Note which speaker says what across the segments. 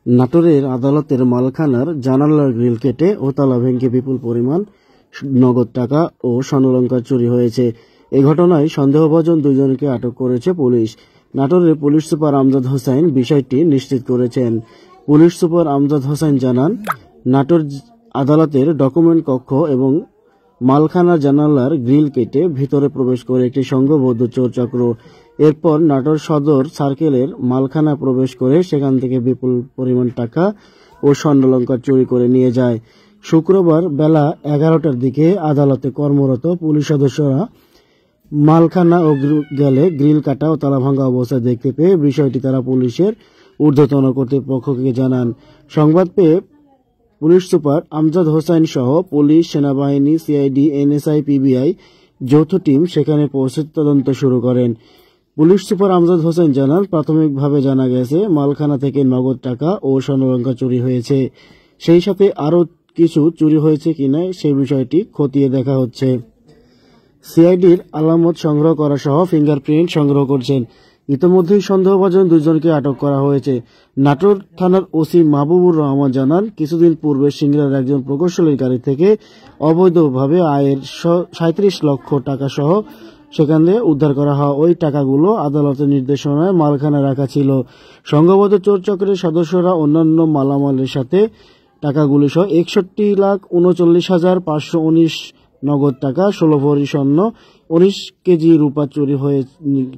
Speaker 1: নাটোরের আদালতের মালখানার জানালার গ্রিল কেটে ও তালা ভেঙে বিপুল পরিমাণ নগদ টাকা ও স্বর্ণালংকার চুরি হয়েছে। এ ঘটনায় সন্দেহভাজন দুজনকে আটক করেছে পুলিশ। নাটোরের পুলিশ সুপার আমজাদ হোসেন বিষয়টি নিশ্চিত করেছেন। পুলিশ সুপার আমজাদ হোসেন জানান, নাটোর আদালতের ডকুমেন্ট কক্ষ এবং মালখানা জানালার গ্রিল কেটে ভিতরে প্রবেশ করে একটি সংঘবদ্ধ চোর চক্র এরপর নাটোর সদর সার্কেলের মালখানা প্রবেশ করে সেখান থেকে বিপুল পরিমাণ টাকা ও স্বর্ণালংকার চুরি করে নিয়ে যায়। শুক্রবার বেলা 11টার দিকে আদালতে কর্মরত পুলিশ সদস্যরা মালখানা ও গেলে গ্রিল কাটা ও তালা ভাঙা অবস্থায় দেখতে পেয়ে বিষয়টি তারা পুলিশের ঊর্ধ্বতন কর্তৃপক্ষকে জানান। সংবাদ পেয়ে পুলিশ সুপার আমজাদ হোসেন সহ পুলিশ, সেনাবাহিনী, সিআইডি, এনএসআই, পিবিআই যৌথ টিম সেখানে পৌঁছে তদন্ত শুরু করেন। পুলিশ সুপার আমজাদ হোসেন জানান, প্রাথমিকভাবে জানা গেছে মালখানা থেকে নগদ টাকা ও স্বর্ণালংকার চুরি হয়েছে। সেই সাথে আরও কিছু চুরি হয়েছে কিনা সেই বিষয়টি খতিয়ে দেখা হচ্ছে। সিআইডির আলামত সংগ্রহ করা সহ ফিঙ্গারপ্রিন্ট সংগ্রহ করছেন। ইতিমধ্যেই সন্দেহভাজন দুজনকে আটক করা হয়েছে। নাটোর থানার ওসি মাহবুবুর রহমান জানান, কিছুদিন পূর্বে সিংড়ার একজন প্রকৌশলীর গাড়ি থেকে অবৈধভাবে আয়ের 37 লক্ষ টাকা সহ সেখানে উদ্ধার করা হয়। ওই টাকাগুলো আদালতের নির্দেশনায় মালখানায় রাখা ছিল। সংঘবদ্ধ চোর চক্রের সদস্যরা অন্যান্য মালামালের সাথে টাকাগুলি সহ 61,39,519 নগদ টাকা, 16 ভরি স্বর্ণ, 19 কেজি রূপা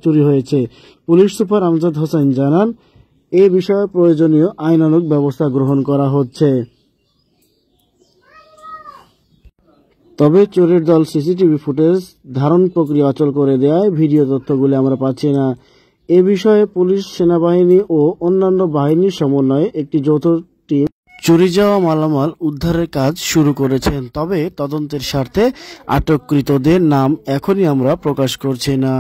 Speaker 1: চুরি হয়েছে। পুলিশ সুপার আমজাদ হোসেন জানান, এ বিষয়ে প্রয়োজনীয় আইনানুগ ব্যবস্থা গ্রহণ করা হচ্ছে। তবে চোরের দল সিসিটিভি ফুটেজ ধারণ প্রক্রিয়া অচল করে দেওয়ায় ভিডিও তথ্যগুলি আমরা পাচ্ছি না। এ বিষয়ে পুলিশ, সেনাবাহিনী ও অন্যান্য বাহিনীর সমন্বয়ে একটি যৌথ টিম চুরি যাওয়া মালামাল উদ্ধারের কাজ শুরু করেছেন। তবে তদন্তের স্বার্থে আটককৃতদের নাম এখনই আমরা প্রকাশ করছি না।